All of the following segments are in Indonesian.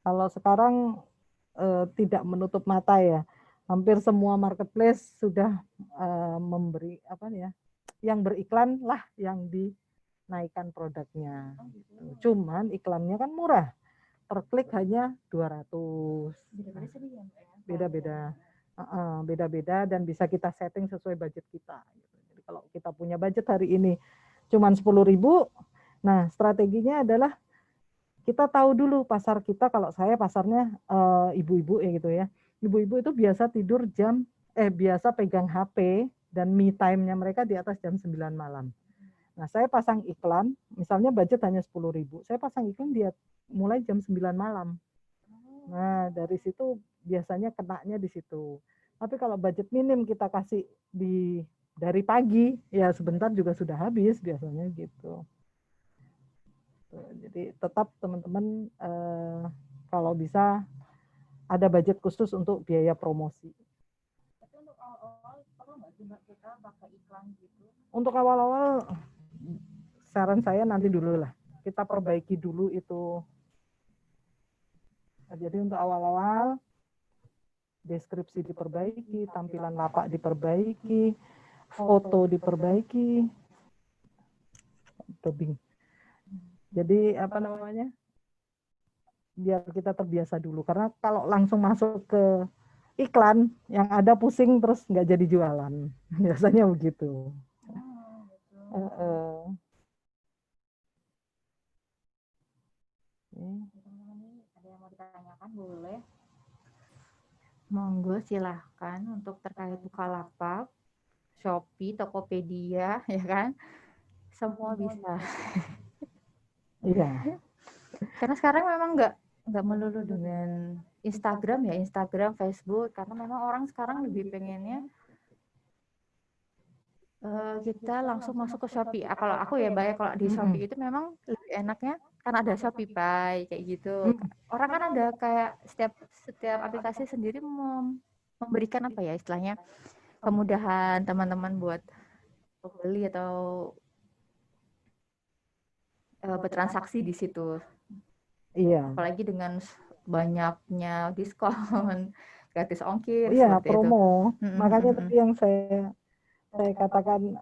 Kalau sekarang tidak menutup mata ya, hampir semua marketplace sudah memberi apa ya, yang beriklan lah yang dinaikkan produknya. Cuman iklannya kan murah, per klik hanya 200. Beda-beda. Beda-beda dan bisa kita setting sesuai budget kita. Jadi kalau kita punya budget hari ini cuman 10.000, nah strateginya adalah kita tahu dulu pasar kita. Kalau saya pasarnya ibu-ibu ya gitu ya. Ibu-ibu itu biasa tidur biasa pegang HP dan me time-nya mereka di atas jam 9 malam. Nah, saya pasang iklan, misalnya budget hanya 10.000, saya pasang iklan dia mulai jam 9 malam. Nah, dari situ biasanya kenanya di situ. Tapi kalau budget minim kita kasih dari pagi, ya sebentar juga sudah habis biasanya gitu. Jadi tetap teman-teman kalau bisa ada budget khusus untuk biaya promosi. Tapi untuk awal-awal perlu nggak sih Mbak kita pakai iklan gitu? Untuk awal-awal saran saya nanti dulu lah. Kita perbaiki dulu itu. Jadi untuk awal-awal deskripsi diperbaiki, tampilan lapak diperbaiki, foto diperbaiki. Jadi apa namanya? Biar kita terbiasa dulu, karena kalau langsung masuk ke iklan yang ada pusing terus nggak jadi jualan. Biasanya begitu. Ada yang mau ditanyakan boleh? Monggo silahkan untuk terkait Bukalapak, Shopee, Tokopedia, ya kan? Semua bisa. Iya. Karena sekarang memang nggak melulu dengan Instagram ya, Instagram, Facebook, karena memang orang sekarang lebih pengennya kita langsung masuk ke Shopee. Kalau aku ya Mbak ya, kalau di Shopee itu memang lebih enaknya karena ada Shopify kayak gitu. Orang kan ada kayak setiap aplikasi sendiri memberikan apa ya istilahnya kemudahan teman-teman buat beli atau bertransaksi di situ. Iya. Apalagi dengan banyaknya diskon, gratis ongkir, Iya, seperti promo. itu. Makanya tadi yang saya katakan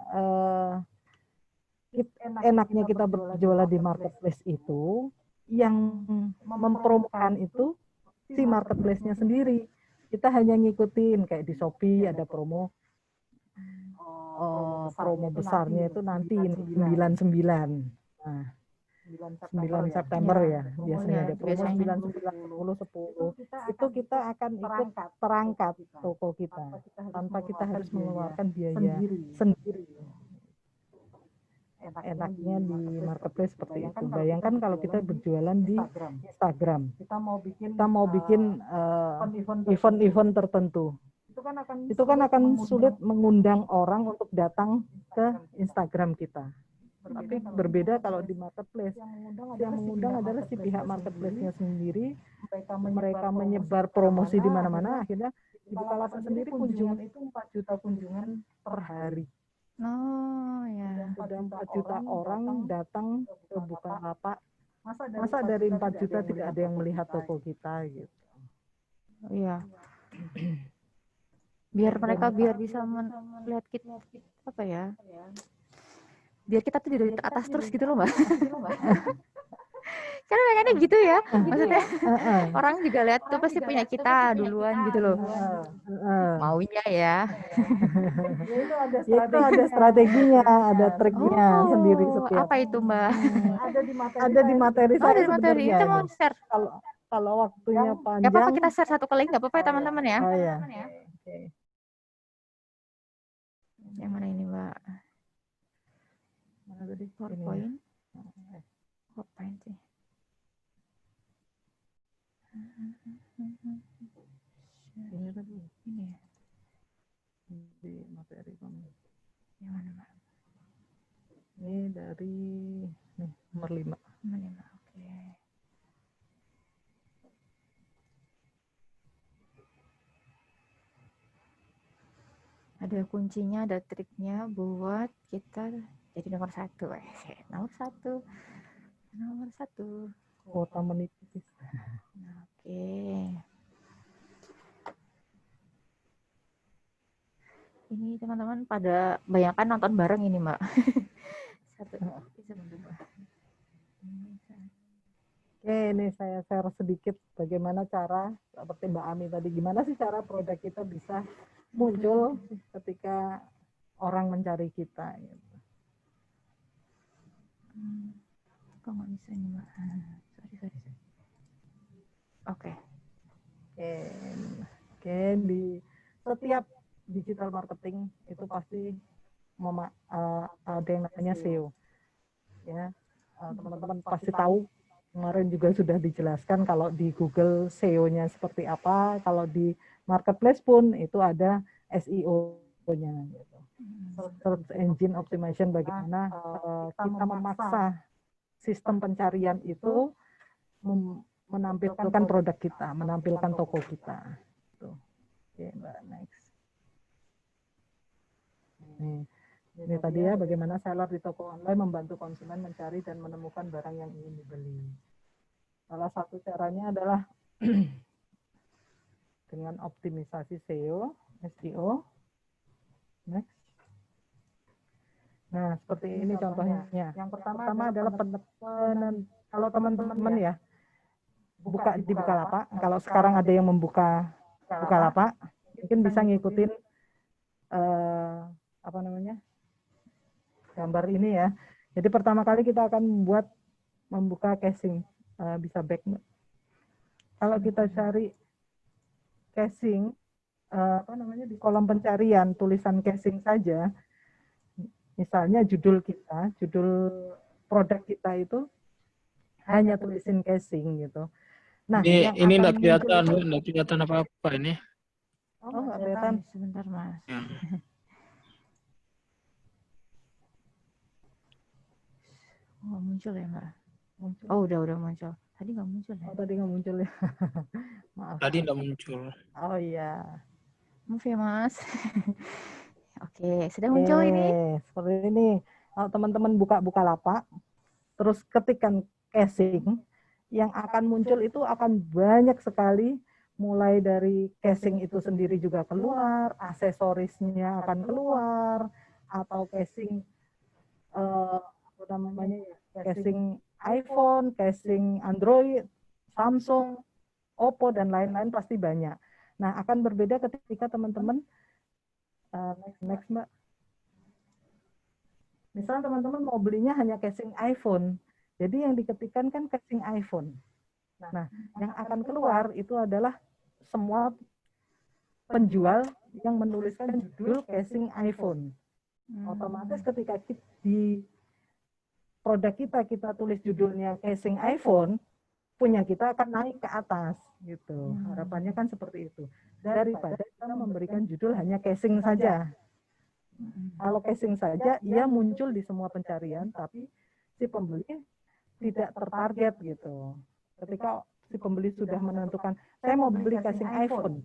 enaknya kita berjualan di marketplace itu yang mempromokan itu si marketplace-nya sendiri. Kita hanya ngikutin kayak di Shopee ada promo besarnya itu nanti 99. Nah, 9 September ya, biasanya ada promo 99, 10. Itu kita akan ikut terangkat toko kita tanpa kita harus mengeluarkan biaya sendiri. Enaknya di marketplace seperti itu. Bayangkan kalau kita berjualan di Instagram, kita mau bikin event-event tertentu, itu kan akan sulit mengundang orang untuk datang ke Instagram kita. Tapi berbeda kalau di marketplace, yang mengundang adalah si pihak marketplace-nya sendiri. Mereka menyebar promosi di mana-mana, akhirnya di Bukalapak sendiri kunjungan itu 4 juta kunjungan per hari. Oh ya. Sudah 4 juta orang datang ke Bukalapak. Masa dari 4 juta tidak ada yang melihat toko kita gitu. Iya. Biar mereka bisa melihat kita apa ya? Biar kita tuh dari atas terus gitu loh, Mbak. Kan pengennya gitu ya. Maksudnya orang juga lihat tuh pasti punya kita duluan gitu loh. Maunya ya. Itu ada strateginya, ada triknya sendiri setiap. Apa itu, Mbak? Ada di materi saya dari materi sebenarnya. Kita mau share. Kalau waktunya panjang. Gak apa-apa kita share satu kali, nggak apa-apa ya teman-teman ya. Oh ya. Yang mana ini, Mbak? Mana tadi? PowerPoint. PowerPoint sih. Ini tadi. Ini ya. Di materi kami. Yang mana, Mbak? Ini dari nomor 5. Nomor 5, oke. Ada kuncinya, ada triknya buat kita jadi nomor 1. Nomor 1. Nomor 1. Kuota menipis. Nah, pada banyak kan nonton bareng ini Mbak. Satu bisa berdua. Oke, ini saya share sedikit bagaimana cara, seperti Mbak Ami tadi, gimana sih cara produk kita bisa muncul ketika orang mencari kita. Gitu. Kok nggak bisa nih Mbak? Sorry. Oke. Oke, di setiap digital marketing itu pasti ada yang namanya SEO. Ya, teman-teman pasti tahu. Kemarin juga sudah dijelaskan kalau di Google SEO-nya seperti apa, kalau di marketplace pun itu ada SEO-nya gitu. Search Engine Optimization, bagaimana kita memaksa sistem pencarian itu menampilkan produk kita, menampilkan toko kita. Tuh. Oke, Mbak, next. Ini tadi ya, bagaimana seller di toko online membantu konsumen mencari dan menemukan barang yang ingin dibeli. Salah satu caranya adalah dengan optimisasi SEO. Next. Nah, seperti ini contohnya. Yang pertama adalah kalau teman-teman ya, di Bukalapak. Kalau sekarang ada yang membuka Bukalapak, mungkin bisa ngikutin gambar ini ya. Jadi pertama kali kita akan membuka casing, bisa back. Kalau kita cari casing, di kolom pencarian tulisan casing saja, misalnya judul produk kita itu hanya tulisin casing gitu. Nah, ini nggak kelihatan apa-apa ini. Oh, nggak kelihatan. Sebentar Mas. Ya. Oh, muncul ya Mbak? Muncul. Oh, udah muncul. Tadi nggak muncul ya? Oh, tadi nggak muncul ya. Maaf. Tadi nggak muncul. Oh iya. Maaf ya Mas. Oke, sudah muncul ini. Seperti ini. Kalau teman-teman buka Bukalapak, terus ketikkan casing, yang akan muncul itu akan banyak sekali, mulai dari casing itu sendiri juga keluar, aksesorisnya akan keluar, atau casing casing iPhone, casing Android, Samsung, Oppo, dan lain-lain pasti banyak. Nah, akan berbeda ketika teman-teman next Mbak. Misalnya teman-teman mau belinya hanya casing iPhone, jadi yang diketikkan kan casing iPhone. Nah, yang akan keluar itu adalah semua penjual yang menuliskan judul casing iPhone. Otomatis ketika di produk kita tulis judulnya casing iPhone, punya kita akan naik ke atas gitu. Harapannya kan seperti itu. Daripada kita memberikan judul hanya casing saja. Kalau casing saja, ia muncul di semua pencarian, tapi si pembeli tidak tertarget gitu. Ketika si pembeli sudah menentukan, saya mau beli casing iPhone,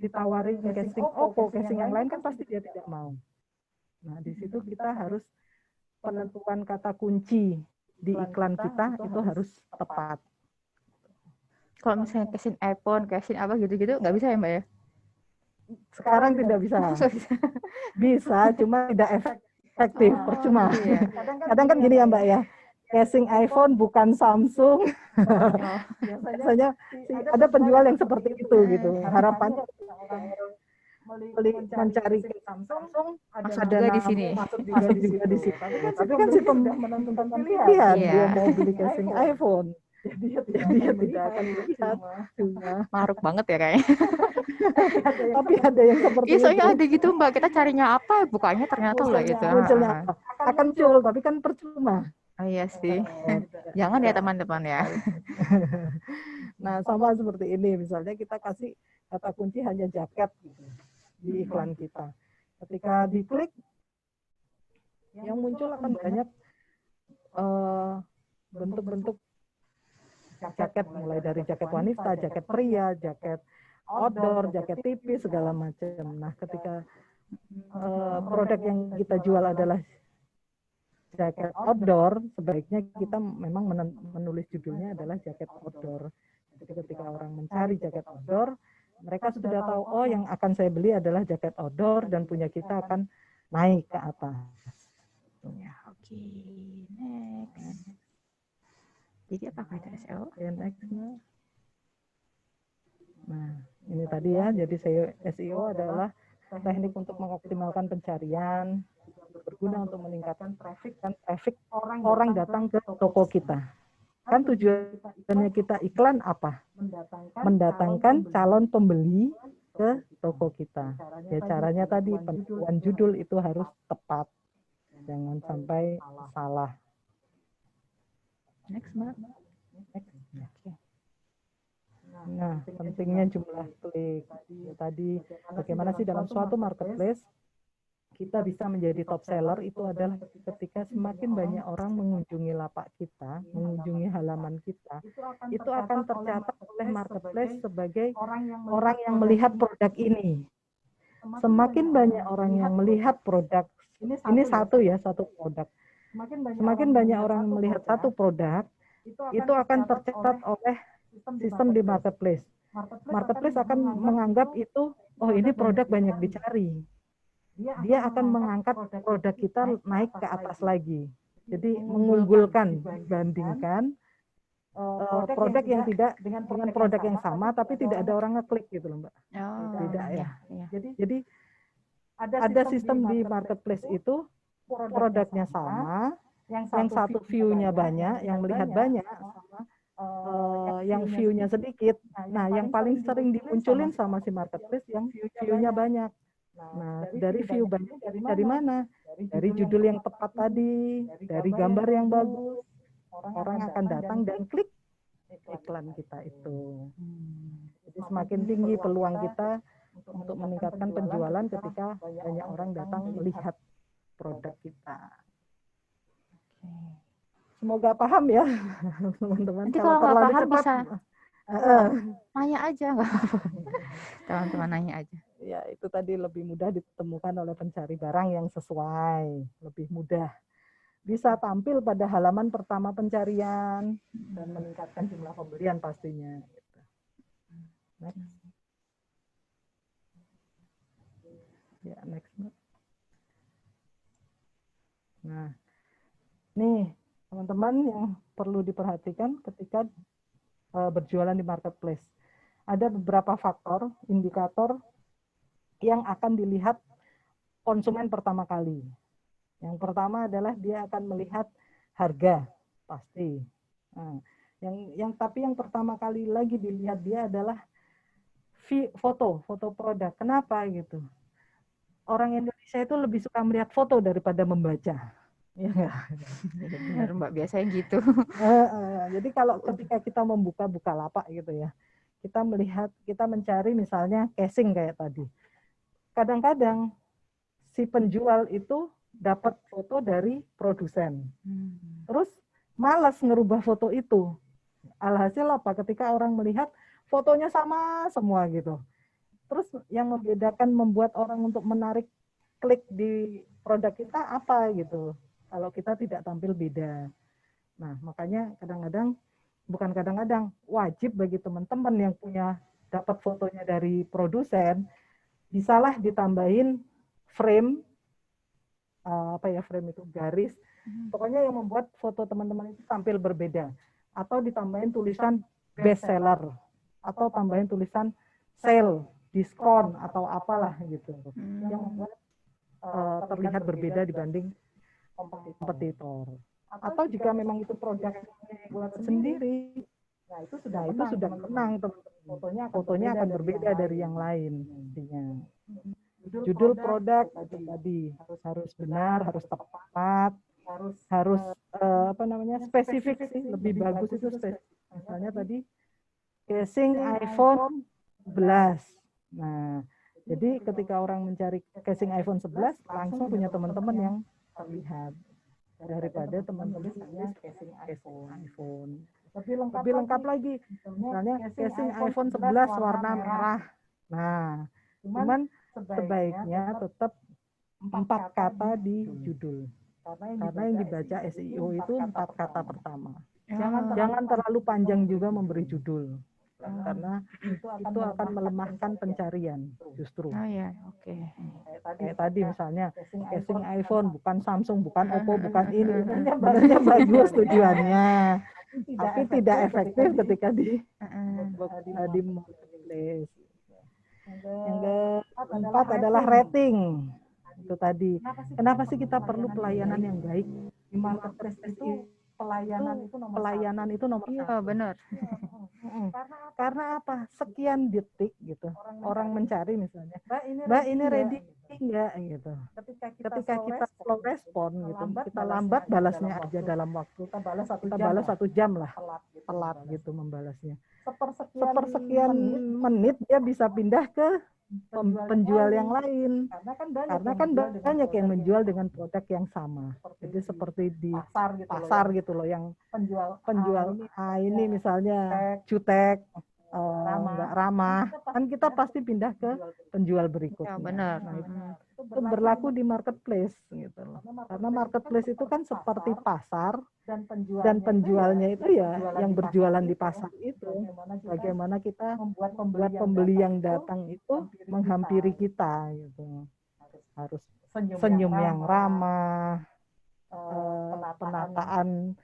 ditawarin casing Oppo, casing yang lain kan pasti dia tidak mau. Nah, di situ kita harus penentuan kata kunci di iklan kita itu harus tepat. Kalau misalnya casing iPhone, casing apa gitu-gitu, nggak bisa ya Mbak ya? Sekarang tidak bisa. Bisa, cuma tidak efektif, percuma. Iya. Kadang kan gini ya Mbak ya, casing iPhone bukan Samsung. Biasanya ada penjual yang seperti itu gitu. Harapannya mencari Samsung masuk juga di sini. Masuk juga di sini. Tapi kan si pembeli menentukan pilihan, dia mau beli casing iPhone. Jadi dia tidak akan melihat, cuma maruk banget ya kayaknya. Tapi ada yang seperti itu. Soalnya ada gitu Mbak, kita carinya apa, bukanya ternyata lah gitu. Munculnya apa? Akan muncul, tapi kan percuma. Oh iya sih. Jangan ya teman-teman ya. Nah, sama seperti ini, misalnya kita kasih kata kunci hanya jaket gitu, di iklan kita. Ketika diklik, yang muncul akan banyak bentuk-bentuk jaket, mulai dari jaket wanita, jaket pria, jaket outdoor, jaket tipis, segala macam. Nah, ketika produk yang kita jual adalah jaket outdoor, sebaiknya kita memang menulis judulnya adalah jaket outdoor. Jadi ketika orang mencari jaket outdoor, mereka sudah tahu, oh yang akan saya beli adalah jaket outdoor, dan punya kita akan naik ke atas. Ya, oke. Next. Jadi apakah itu SEO? Next. Nah, ini tadi ya, jadi SEO adalah teknik untuk mengoptimalkan pencarian, berguna untuk meningkatkan traffic orang datang ke toko kita. Kan tujuannya kita iklan apa? Mendatangkan calon pembeli ke toko kita. Ya caranya tadi penentuan judul itu harus tepat. Jangan sampai salah. Next, Mbak. Nah, pentingnya jumlah klik. Tadi bagaimana sih dalam suatu marketplace kita bisa menjadi top seller itu adalah ketika semakin banyak orang mengunjungi lapak kita, mengunjungi halaman kita, itu akan tercatat oleh marketplace sebagai orang yang melihat produk ini. Semakin banyak orang yang melihat produk, ini satu produk. Semakin banyak orang yang melihat satu produk, itu akan tercatat oleh sistem di marketplace. Marketplace akan menganggap itu, oh ini produk banyak dicari. Dia akan mengangkat produk kita naik ke atas lagi. Jadi mengunggulkan dibandingkan produk yang tidak dengan produk yang sama tapi tidak ada orang ngeklik gitu loh Mbak. Tidak ya. Jadi ada sistem di marketplace itu produknya sama, yang satu view-nya banyak, yang melihat banyak, sama yang view-nya sedikit. Nah, yang paling sering dimunculin sama si marketplace yang view-nya banyak. Nah, dari view banyak dari mana? Dari judul yang tepat tadi, dari gambar yang bagus. Orang akan datang dan klik iklan kita itu. Jadi semakin tinggi peluang kita untuk meningkatkan penjualan ketika banyak orang datang melihat produk kita. Semoga paham ya, teman-teman. Nanti kalau nggak terlalu paham cepat, bisa nanya aja, nggak apa-apa. Teman-teman nanya aja. Ya, itu tadi lebih mudah ditemukan oleh pencari barang yang sesuai, lebih mudah. Bisa tampil pada halaman pertama pencarian dan meningkatkan jumlah pembelian pastinya. Next. Ya, next. Nah, nih teman-teman yang perlu diperhatikan ketika berjualan di marketplace. Ada beberapa faktor, indikator yang akan dilihat konsumen pertama kali. Yang pertama adalah dia akan melihat harga, pasti. Nah, tapi yang pertama kali lagi dilihat dia adalah foto produk. Kenapa gitu? Orang Indonesia itu lebih suka melihat foto daripada membaca. Ya enggak? Benar Mbak, biasanya gitu. Jadi kalau ketika kita membuka lapak gitu ya, kita mencari misalnya casing kayak tadi. Kadang-kadang si penjual itu dapat foto dari produsen. Terus malas ngerubah foto itu. Alhasil apa? Ketika orang melihat fotonya sama semua gitu. Terus yang membedakan membuat orang untuk menarik klik di produk kita apa gitu. Kalau kita tidak tampil beda. Nah, makanya wajib bagi teman-teman yang punya dapat fotonya dari produsen, bisalah ditambahin frame, frame itu garis, pokoknya yang membuat foto teman-teman itu tampil berbeda, atau ditambahin tulisan best seller, atau tambahin tulisan sale, diskon, atau apalah gitu, yang membuat terlihat berbeda dibanding kompetitor. Atau jika memang itu produk buat sendiri, nah itu sudah menang, fotonya akan berbeda dari yang lain. Judul produk itu tadi harus benar, harus tepat, harus spesifik sih, lebih bagus itu spesifik. Misalnya tadi casing iPhone 11. Nah, jadi ketika orang mencari casing iPhone 11 langsung punya teman-teman yang terlihat daripada teman-teman tulis casing iPhone. Lebih lengkap lagi. Misalnya casing iPhone 11 warna merah. Nah, cuman sebaiknya tetap 4 kata di judul. Karena yang dibaca SEO itu 4 kata pertama. Jangan terlalu panjang juga memberi judul. karena itu akan melemahkan pencarian justru. Oh ya, oke. Kayak tadi misalnya casing iPhone, bukan Samsung, bukan Oppo, bukan ini. Sebenarnya bagus tujuannya, tapi tidak efektif ketika di marketplace. Yang keempat adalah rating. Itu tadi. Kenapa sih kita perlu pelayanan yang baik? Di marketplace itu pelayanan itu nomor Iya, satu. benar. Karena apa? Sekian detik gitu. Orang mencari misalnya, Mbak ini ready enggak gitu. Ketika kita slow respon gitu, kita lambat balasnya aja dalam waktu. Kita balas 1 jam lah, telat gitu membalasnya. Sepersekian menit dia bisa pindah ke penjual yang lain, karena kan banyak yang menjual dengan produk yang sama. Jadi seperti di pasar gitu loh, yang penjual ini misalnya jutek, nggak ramah, kan kita pasti pindah ke penjual berikutnya. Ya, benar. Nah, itu berlaku di marketplace gitu loh. Karena marketplace itu kan seperti pasar, dan penjualnya itu ya yang berjualan di pasar itu. Bagaimana kita membuat pembeli yang datang itu menghampiri kita gitu. Harus senyum yang ramah, penataan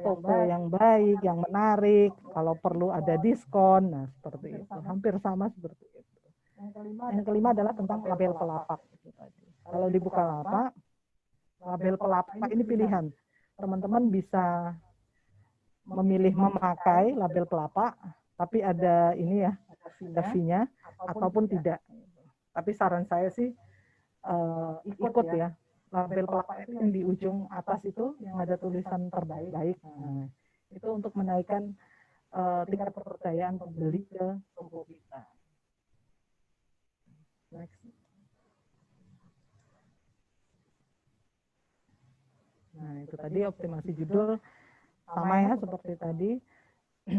toko yang baik, yang menarik, kalau perlu ada diskon. Nah, seperti itu. Hampir sama seperti itu. Yang kelima adalah tentang label pelapak. Kalau di Bukalapak, label pelapak ini pilihan. Teman-teman bisa memilih memakai label pelapak, tapi ada ini ya, ada fee-nya, ataupun tidak. Tapi saran saya sih ikut ya. Label pelapak itu yang di ujung atas itu yang ada tulisan terbaik. Nah, itu untuk menaikkan tingkat kepercayaan pembeli ke toko kita. Next. Nah, itu tadi optimasi judul sama ya seperti tadi.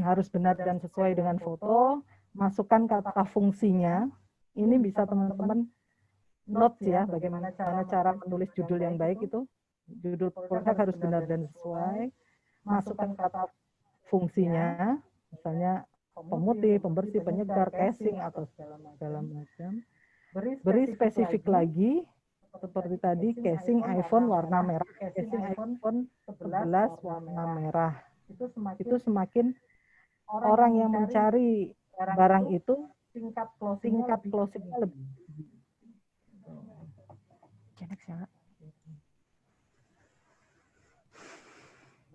Harus benar dan sesuai dengan foto, masukkan kata fungsinya. Ini bisa teman-teman notes ya, bagaimana cara menulis judul yang baik itu. Judul produk harus benar dan sesuai. Masukkan kata fungsinya, misalnya pemutih, pembersih, penyegar, casing, atau segala macam. Beri spesifik lagi, seperti tadi, casing iPhone warna merah, casing iPhone 11 warna merah. Itu semakin orang yang mencari barang itu, tingkat closing-nya lebih.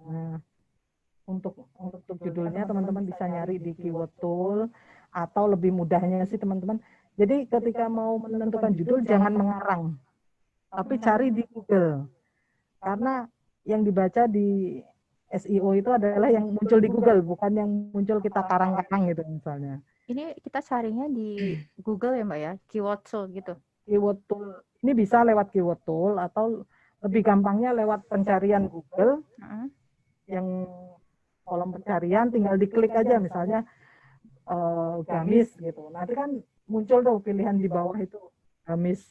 Nah, untuk judulnya teman-teman bisa nyari di keyword tool, atau lebih mudahnya sih teman-teman. Jadi ketika mau menentukan judul jangan mengarang, tapi cari di Google. Karena yang dibaca di SEO itu adalah yang muncul di Google, bukan yang muncul kita karang-karang gitu misalnya. Ini kita carinya di Google ya Mbak ya, keyword tool gitu. Keyword tool ini bisa lewat keyword tool, atau lebih gampangnya lewat pencarian Google. Yang kolom pencarian tinggal diklik aja, misalnya gamis gitu. Nanti kan muncul tuh pilihan di bawah itu, gamis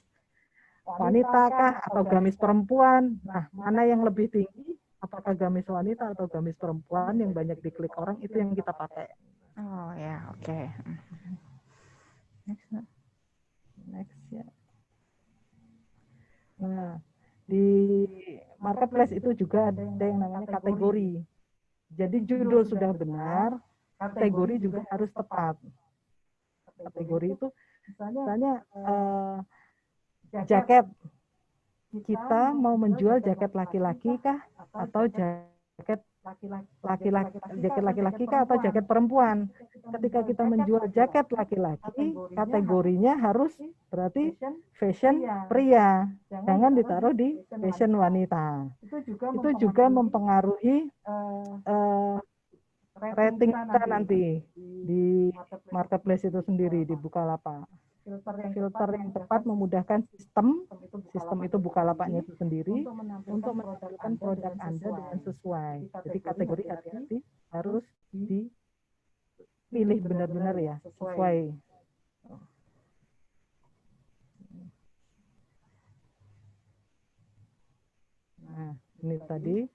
wanita kah atau gamis perempuan. Nah, mana yang lebih tinggi? Apakah gamis wanita atau gamis perempuan yang banyak diklik orang, itu yang kita pakai. Oh ya, oke. Next ya. Nah, di marketplace itu juga ada yang namanya kategori. Jadi judul sudah benar, kategori juga harus tepat. Kategori itu misalnya jaket. Kita mau menjual jaket laki-laki kah atau jaket laki-laki kah atau jaket perempuan. Ketika kita menjual jaket laki-laki, kategorinya harus berarti fashion pria, jangan ditaruh di fashion wanita. Itu juga mempengaruhi rating kita nanti di marketplace itu sendiri, di Bukalapak. Filter yang tepat memudahkan sistem itu Bukalapaknya itu sendiri untuk menampilkan produk Anda dengan sesuai. Jadi kategori hati-hati harus dipilih benar-benar ya, sesuai. Nah, ini tadi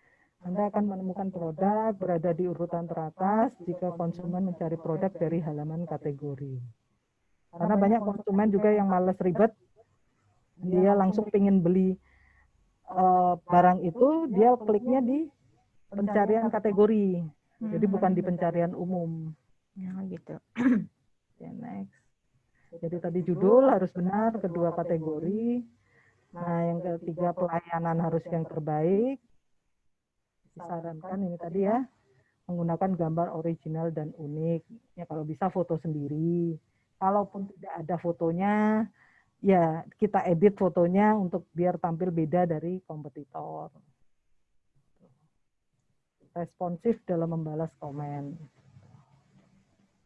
Anda akan menemukan produk berada di urutan teratas jika konsumen mencari produk dari halaman kategori. Karena banyak konsumen juga yang males ribet, dia langsung pengen beli barang itu, dia kliknya di pencarian kategori, jadi bukan di pencarian umum. Ya gitu. Okay, next. Jadi tadi judul harus benar, kedua kategori. Nah, yang ketiga pelayanan harus yang terbaik. Disarankan ini tadi ya, menggunakan gambar original dan unik. Ya kalau bisa foto sendiri. Kalaupun tidak ada fotonya, ya kita edit fotonya untuk biar tampil beda dari kompetitor. Responsif dalam membalas komen.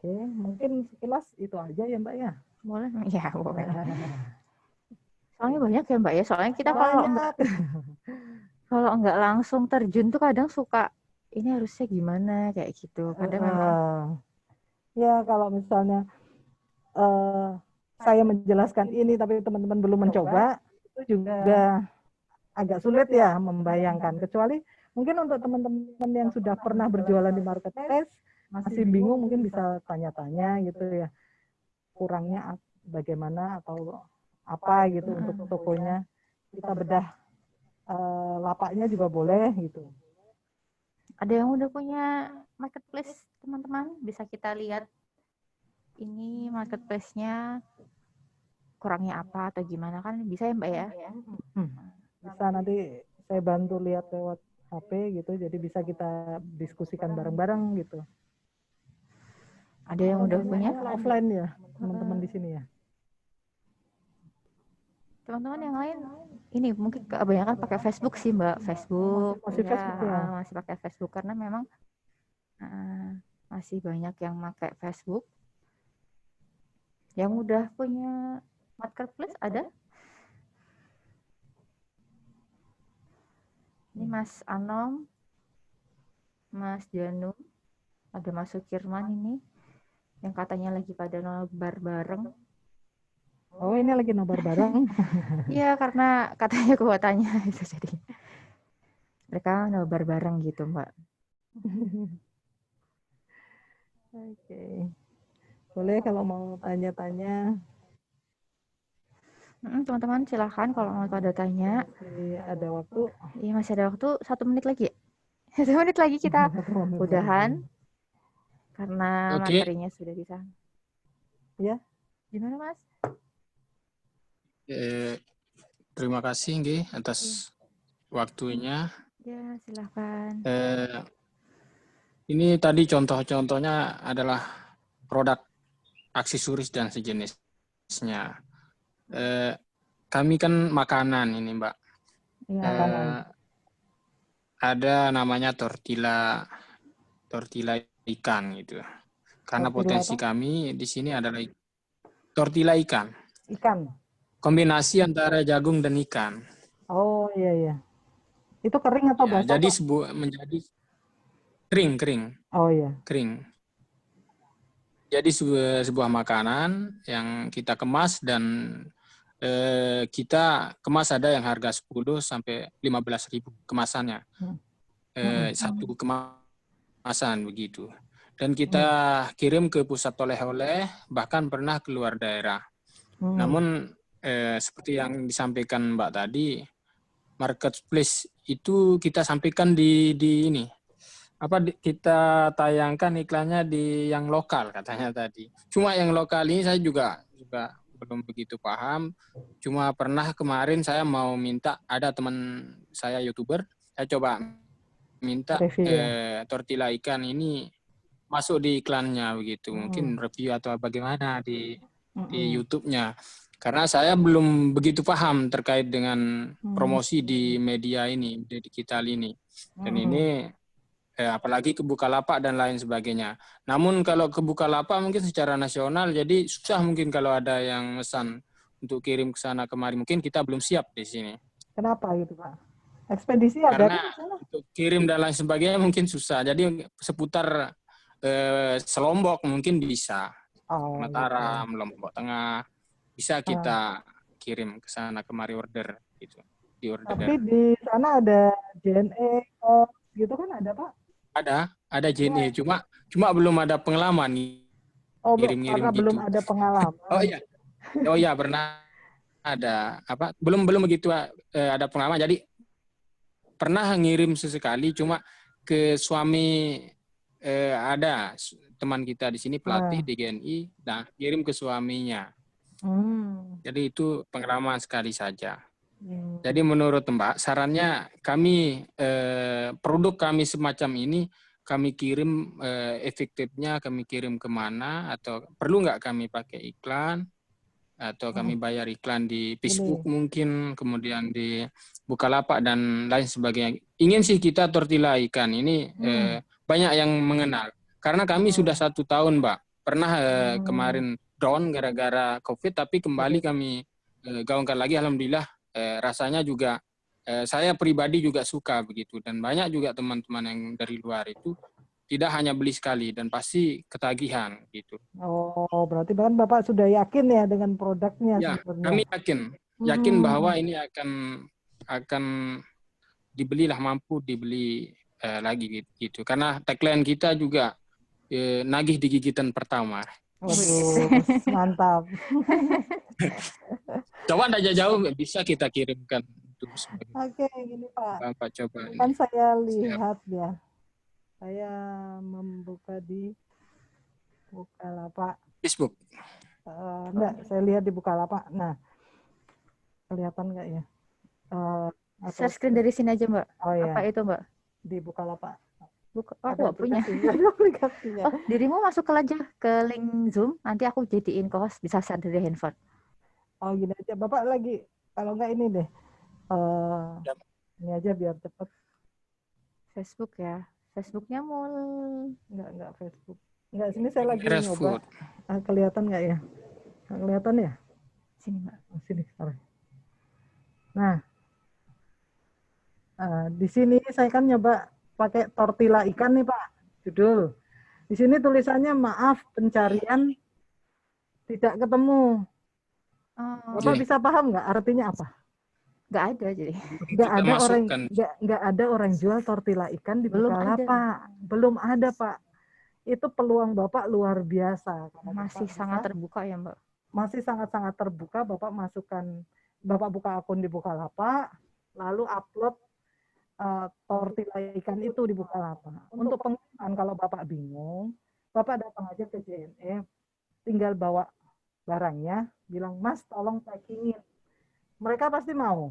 Oke, mungkin sekilas itu aja ya Mbak ya. Boleh? Ya, boleh. Soalnya banyak ya Mbak ya, soalnya kita kalau nggak langsung terjun tuh kadang suka ini harusnya gimana kayak gitu. Kadang memang ya kalau misalnya saya menjelaskan ini tapi teman-teman belum mencoba, itu juga agak sulit ya membayangkan. Kecuali mungkin untuk teman-teman yang sudah pernah berjualan di marketplace, masih bingung mungkin bisa tanya-tanya gitu ya. Kurangnya bagaimana atau apa gitu untuk tokonya. Kita bedah lapaknya juga boleh gitu. Ada yang udah punya marketplace teman-teman, bisa kita lihat ini marketplace-nya kurangnya apa atau gimana kan bisa ya Mbak ya? Bisa nanti saya bantu lihat lewat HP gitu, jadi bisa kita diskusikan bareng-bareng gitu. Ada yang udah punya? Offline ya teman-teman di sini ya. Teman-teman yang lain ini mungkin kebanyakan pakai Facebook sih Mbak, Facebook Masih ya, Facebook ya. masih pakai Facebook karena memang masih banyak yang pakai Facebook. Yang udah punya marketplace ada? Ini Mas Anom, Mas Janu, ada Mas Sukirman ini yang katanya lagi pada nobar bareng. Oh ini lagi nobar bareng. Iya karena katanya kuotanya itu jadi mereka nobar bareng gitu Mbak. Oke. Boleh kalau mau tanya-tanya. Teman-teman silahkan kalau mau ada tanya. Masih ada waktu. Iya masih ada waktu 1 menit lagi. 1 menit lagi kita udahan karena materinya sudah bisa. Ya. Gimana Mas? Terima kasih Nggih atas waktunya. Ya silahkan. Ini tadi contoh-contohnya adalah produk aksesoris dan sejenisnya. Kami kan makanan ini Mbak. Ada namanya tortilla ikan gitu. Karena potensi kami di sini adalah tortilla ikan. Ikan. Kombinasi antara jagung dan ikan. Oh iya iya. Itu kering atau basah? Jadi menjadi kering. Oh iya. Kering. Jadi sebuah makanan yang kita kemas dan kita kemas ada yang harga 10 sampai 15.000 kemasannya. Satu kemasan begitu. Dan kita kirim ke pusat oleh-oleh, bahkan pernah keluar daerah. Namun seperti yang disampaikan Mbak tadi, marketplace itu kita sampaikan di ini. Kita tayangkan iklannya di yang lokal katanya tadi. Cuma yang lokal ini saya juga belum begitu paham. Cuma pernah kemarin saya mau minta, ada teman saya YouTuber, saya coba minta tortilla ikan ini masuk di iklannya begitu. Mungkin review atau bagaimana di YouTube-nya. Karena saya belum begitu paham terkait dengan promosi di media ini, di digital ini. Dan ini apalagi ke Bukalapak dan lain sebagainya. Namun kalau ke Bukalapak mungkin secara nasional, jadi susah mungkin kalau ada yang pesan untuk kirim ke sana kemari. Mungkin kita belum siap di sini. Kenapa gitu Pak? Ekspedisi ada karena untuk kirim dan lain sebagainya mungkin susah. Jadi seputar Selombok mungkin bisa. Mataram, gitu. Lombok Tengah bisa kita kirim ke sana kemari order gitu. Di order. Tapi di sana ada JNE gitu kan ada Pak? Ada JNE, cuma belum ada pengalaman Oh, ngirim-ngirim karena gitu. belum ada pengalaman. Oh iya pernah ada belum begitu ada pengalaman. Jadi pernah ngirim sesekali, cuma ke suami ada teman kita di sini pelatih di GNI, nah kirim ke suaminya. Jadi itu pengalaman sekali saja. Jadi menurut Mbak, sarannya kami produk kami semacam ini kami kirim efektifnya kami kirim kemana, atau perlu nggak kami pakai iklan, atau kami bayar iklan di Facebook mungkin, kemudian di Bukalapak dan lain sebagainya. Ingin sih kita tortilla ikan ini banyak yang mengenal. Karena kami sudah 1 tahun, Mbak. Pernah kemarin down gara-gara COVID, tapi kembali kami gaungkan lagi. Alhamdulillah rasanya juga saya pribadi juga suka begitu. Dan banyak juga teman-teman yang dari luar itu tidak hanya beli sekali dan pasti ketagihan gitu. Oh, berarti kan Bapak sudah yakin ya dengan produknya ya, sebenarnya. Kami yakin bahwa ini akan dibelilah, mampu dibeli lagi gitu. Karena tagline kita juga nagih di gigitan pertama. Waduh, mantap. Coba aja jauh bisa kita kirimkan. Oke, ini Pak. Bapak coba. Kan saya lihat ya. Saya membuka di Bukalapak. Facebook. Enggak, saya lihat di Bukalapak. Nah, kelihatan nggak ya? Share screen dari sini aja, Mbak. Oh, ya. Apa itu, Mbak? Di Bukalapak. Aku nggak punya. Aplikasinya. Oh, dirimu masuk aja ke link Zoom. Nanti aku jadiin host, bisa share dari handphone. Oh, gini aja. Bapak lagi, kalau nggak ini deh. Ini aja biar cepet. Facebook ya. Facebooknya nggak Facebook. Nggak, sini saya lagi nyoba. Kelihatan nggak ya? Nggak kelihatan ya? Sini, Mbak. Sini, sorry. Nah, di sini saya kan nyoba pakai tortilla ikan nih Pak, judul. Di sini tulisannya maaf pencarian tidak ketemu. Bapak bisa paham nggak artinya apa? Nggak ada jadi. Nggak ada orang jual tortilla ikan di Bukalapak. Belum ada Pak. Itu peluang Bapak luar biasa. Masih sangat terbuka ya Mbak. Masih sangat-sangat terbuka. Bapak buka akun di Bukalapak, lalu upload tortilla ikan itu di Bukalapak. Untuk pengiriman kalau Bapak bingung, Bapak datang aja ke JNE, tinggal bawa barangnya, bilang Mas tolong packingin. Mereka pasti mau.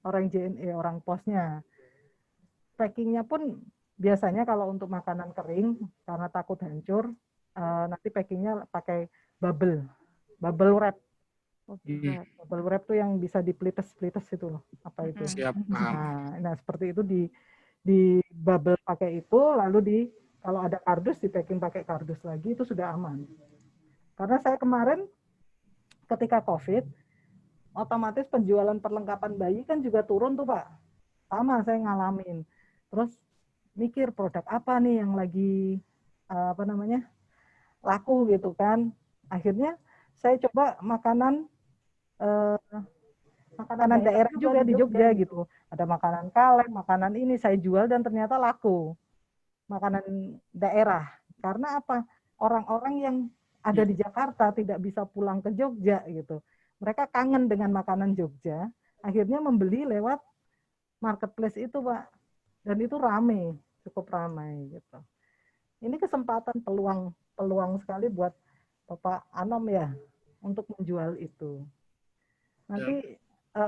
Orang JNE, orang posnya. Packingnya pun biasanya kalau untuk makanan kering, karena takut hancur, nanti packingnya pakai bubble wrap. Bubble wrap tuh yang bisa dipelites-pelites itu loh. Apa itu? Siap, nah, seperti itu di bubble pakai itu, lalu kalau ada kardus di packing pakai kardus lagi, itu sudah aman. Karena saya kemarin ketika COVID, otomatis penjualan perlengkapan bayi kan juga turun tuh Pak. Sama saya ngalamin. Terus mikir produk apa nih yang lagi laku gitu kan. Akhirnya saya coba makanan daerah juga di Jogja gitu. Ada makanan kaleng, makanan ini saya jual dan ternyata laku. Makanan daerah. Karena apa? Orang-orang yang ada di Jakarta tidak bisa pulang ke Jogja gitu. Mereka kangen dengan makanan Jogja, akhirnya membeli lewat marketplace itu, Pak. Dan itu cukup ramai gitu. Ini kesempatan peluang sekali buat Bapak Anom ya untuk menjual itu. Nanti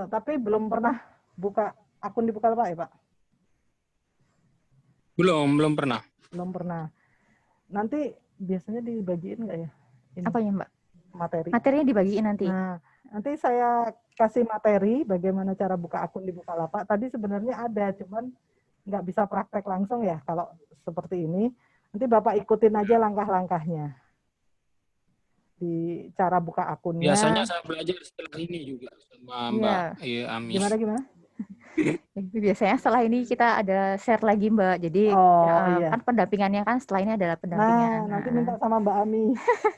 tapi belum pernah buka akun di Bukalapak ya, Pak? Belum pernah. Belum pernah. Nanti biasanya dibagiin nggak ya? Apa ya, Mbak? Materi. Materinya dibagiin nanti. Nah, nanti saya kasih materi bagaimana cara buka akun di Bukalapak. Tadi sebenarnya ada, cuman nggak bisa praktek langsung ya kalau seperti ini. Nanti Bapak ikutin aja langkah-langkahnya di cara buka akunnya. Biasanya saya belajar setelah ini juga sama Mbak Ami. Gimana? Biasanya setelah ini kita ada share lagi Mbak. Jadi kan pendampingannya kan setelah ini adalah pendampingan. Nanti minta sama Mbak Ami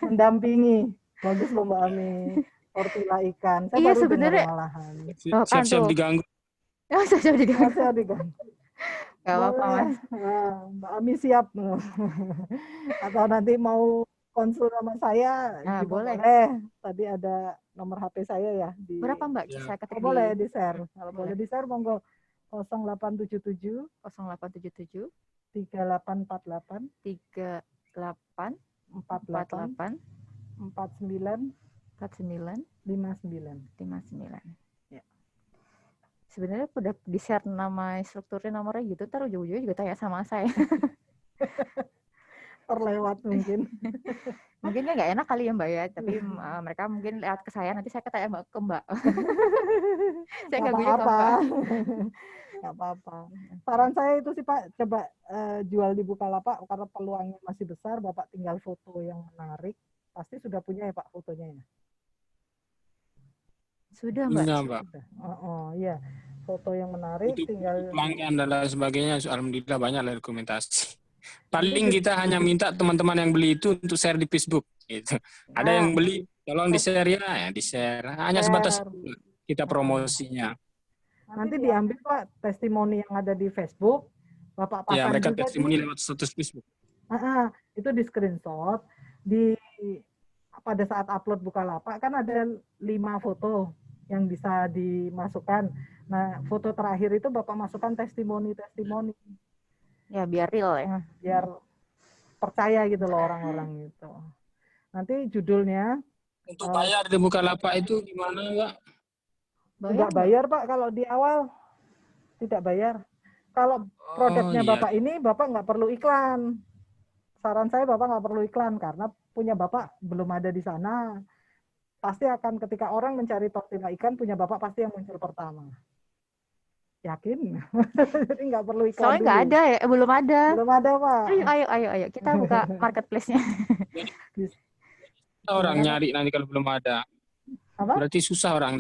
mendampingi. Bagus loh Mbak Ami. Tortilla ikan. Saya baru sebenarnya malahan. Siap-siap diganggu. Siap-siap diganggu. Gak apa-apa, Boleh. Mas. Mbak Ami siap. Atau nanti mau konsul sama saya Nah, juga boleh. boleh. Tadi ada nomor HP saya ya di. Berapa, Mbak? Ya. Saya ketik Boleh di di-share. Kalau boleh di-share monggo 0877 0877 3848 38 48 48 49 49 59. 59. Ya. Sebenarnya udah di-share nama strukturnya, nomornya gitu, ntar ujung-ujungnya juga tanya sama saya. Terlewat mungkin. Mungkin kan nggak enak kali ya Mbak ya, tapi mereka mungkin lewat ke saya, nanti saya ketanya ke Mbak. Saya Nggak ganggunya ke apa-apa. Mbak. Nggak apa-apa. Saran saya itu sih Pak, coba jual di Bukalapak karena peluangnya masih besar. Bapak tinggal foto yang menarik. Pasti sudah punya ya Pak fotonya ya? Sudah Mbak. Punya, Mbak. Sudah. Oh iya. Foto yang menarik Untuk tinggal pelanggan dan lain sebagainya, alhamdulillah banyak lah rekomendasi. Paling nanti kita hanya minta teman-teman yang beli itu untuk share di Facebook. Gitu. Ada yang beli, tolong di-share ya di-share. Hanya sebatas share. kita promosinya. Nanti diambil Pak testimoni yang ada di Facebook, Bapak Ya, pasang mereka juga testimoni di lewat status Facebook. itu di screenshot di pada saat upload Bukalapak kan ada 5 foto yang bisa dimasukkan. Nah, foto terakhir itu Bapak masukkan testimoni-testimoni. Ya biar real ya. Biar percaya gitu loh orang-orang itu. Nanti judulnya Untuk bayar di Bukalapak itu gimana, Mbak? enggak bayar Pak kalau di awal. Tidak bayar. Kalau produknya iya. Bapak ini Bapak nggak perlu iklan. Saran saya Bapak nggak perlu iklan karena punya Bapak belum ada di sana. Pasti akan ketika orang mencari tortilla ikan, punya Bapak pasti yang muncul pertama. Yakin? Jadi nggak perlu iklan. Soalnya nggak ada ya, belum ada. Belum ada Pak. Ayo, kita buka marketplace-nya. Orang nyari nanti kalau belum ada. Apa? Berarti susah orang.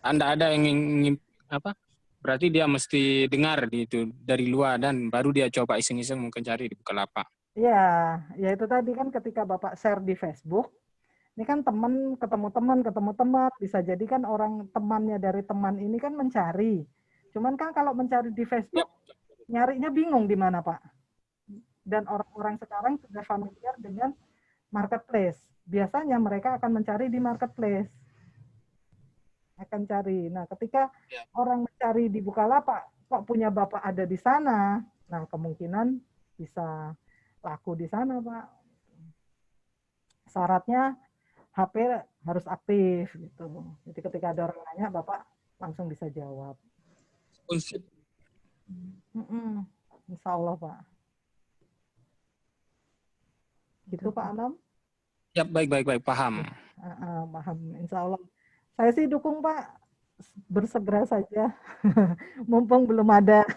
Anda ada yang ingin apa? Berarti dia mesti dengar itu dari luar dan baru dia coba iseng-iseng mungkin cari di Bukalapak. Ya itu tadi kan ketika Bapak share di Facebook, ini kan teman ketemu teman, bisa jadi kan orang temannya dari teman ini kan mencari. Cuman kan kalau mencari di Facebook, nyarinya bingung di mana Pak. Dan orang-orang sekarang sudah familiar dengan marketplace. Biasanya mereka akan mencari di marketplace. Akan cari. Nah, ketika orang mencari di Bukalapak, kok punya Bapak ada di sana, nah kemungkinan bisa laku di sana, Pak. Syaratnya HP harus aktif gitu. Jadi ketika ada orang nanya, Bapak langsung bisa jawab. Insya Allah, Pak. Gitu, Pak Anam? Ya, baik, paham. Paham, insya Allah. Saya sih dukung, Pak. Bersegera saja. Mumpung belum ada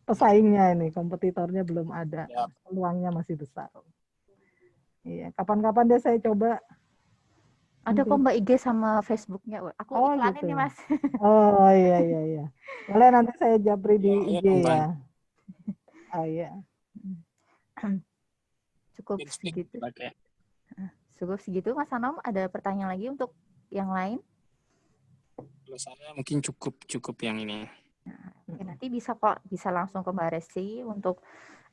pesaingnya ini, kompetitornya belum ada. Peluangnya masih besar. Iya, kapan-kapan deh saya coba. Ada kok Mbak IG sama Facebooknya. Aku iklanin gitu. nih Mas. Oh iya. Boleh nanti saya japri di IG ya. Oh iya. Cukup segitu. Cukup segitu Mas Anom. Ada pertanyaan lagi untuk yang lain? Kalau saya mungkin cukup yang ini. Nah, nanti bisa langsung ke Mbak Resi untuk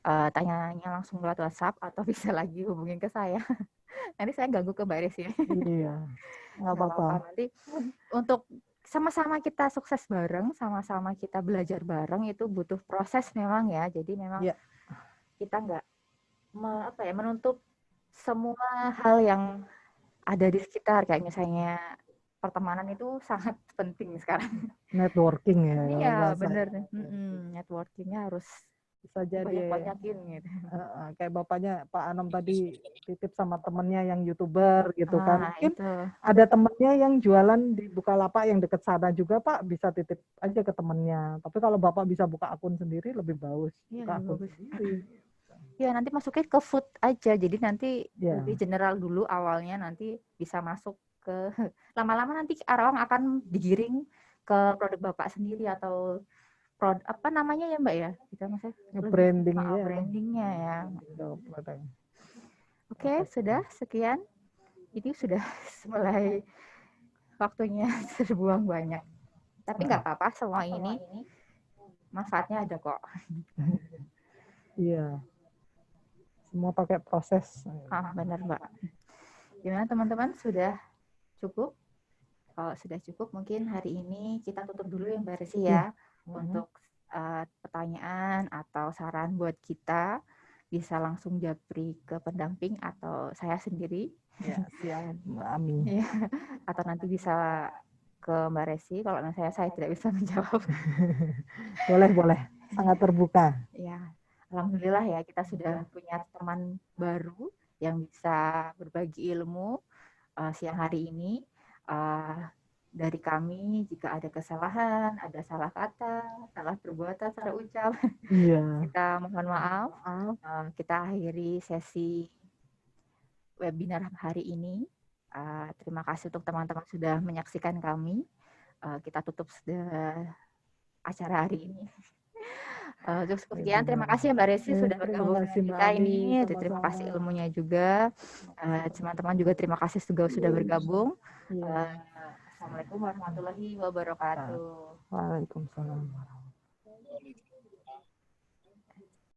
tanyanya langsung lewat WhatsApp atau bisa lagi hubungin ke saya. Nanti saya ganggu ke Mbak Resi. Iya. Nggak apa-apa. Nanti untuk sama-sama kita sukses bareng, sama-sama kita belajar bareng itu butuh proses memang ya. Jadi memang kita nggak menutup semua hal yang ada di sekitar, kayak misalnya pertemanan itu sangat penting sekarang. Networking ya. Iya benar. Networkingnya harus bisa jadi banyakin gitu. Kayak bapaknya Pak Anom tadi titip sama temennya yang YouTuber gitu kan. Mungkin ada temennya yang jualan di Bukalapak yang deket sana juga Pak, bisa titip aja ke temennya. Tapi kalau Bapak bisa buka akun sendiri lebih bagus. Buka akun sendiri. Ya nanti masukin ke food aja. Jadi nanti lebih general dulu awalnya, nanti bisa masuk ke lama-lama nanti orang akan digiring ke produk Bapak sendiri atau apa namanya ya Mbak ya? Kita brandingnya ya. Oke, sudah sekian. Ini sudah mulai waktunya terbuang banyak. Tapi nggak apa-apa, semua ini manfaatnya ada kok. Iya. Semua pakai proses. Benar Mbak. Gimana teman-teman, sudah cukup? Kalau sudah cukup, mungkin hari ini kita tutup dulu ya Mbak Resi ya. Untuk pertanyaan atau saran buat kita, bisa langsung japri ke pendamping atau saya sendiri. Ya, siap Mbak Ami. Ya. Atau nanti bisa ke Mbak Resi, kalau saya tidak bisa menjawab. Boleh. Sangat terbuka. Ya, alhamdulillah ya kita sudah punya teman baru yang bisa berbagi ilmu siang hari ini. Dari kami, jika ada kesalahan, ada salah kata, salah perbuatan, salah ucap, kita mohon maaf. Kita akhiri sesi webinar hari ini. Terima kasih untuk teman-teman sudah menyaksikan kami. Kita tutup acara hari ini. Untuk sekian, terima kasih Mbak Resi sudah bergabung dengan kita ini. Terima kasih ilmunya juga. Teman-teman juga terima kasih juga sudah bergabung. Assalamualaikum warahmatullahi wabarakatuh. Waalaikumsalam.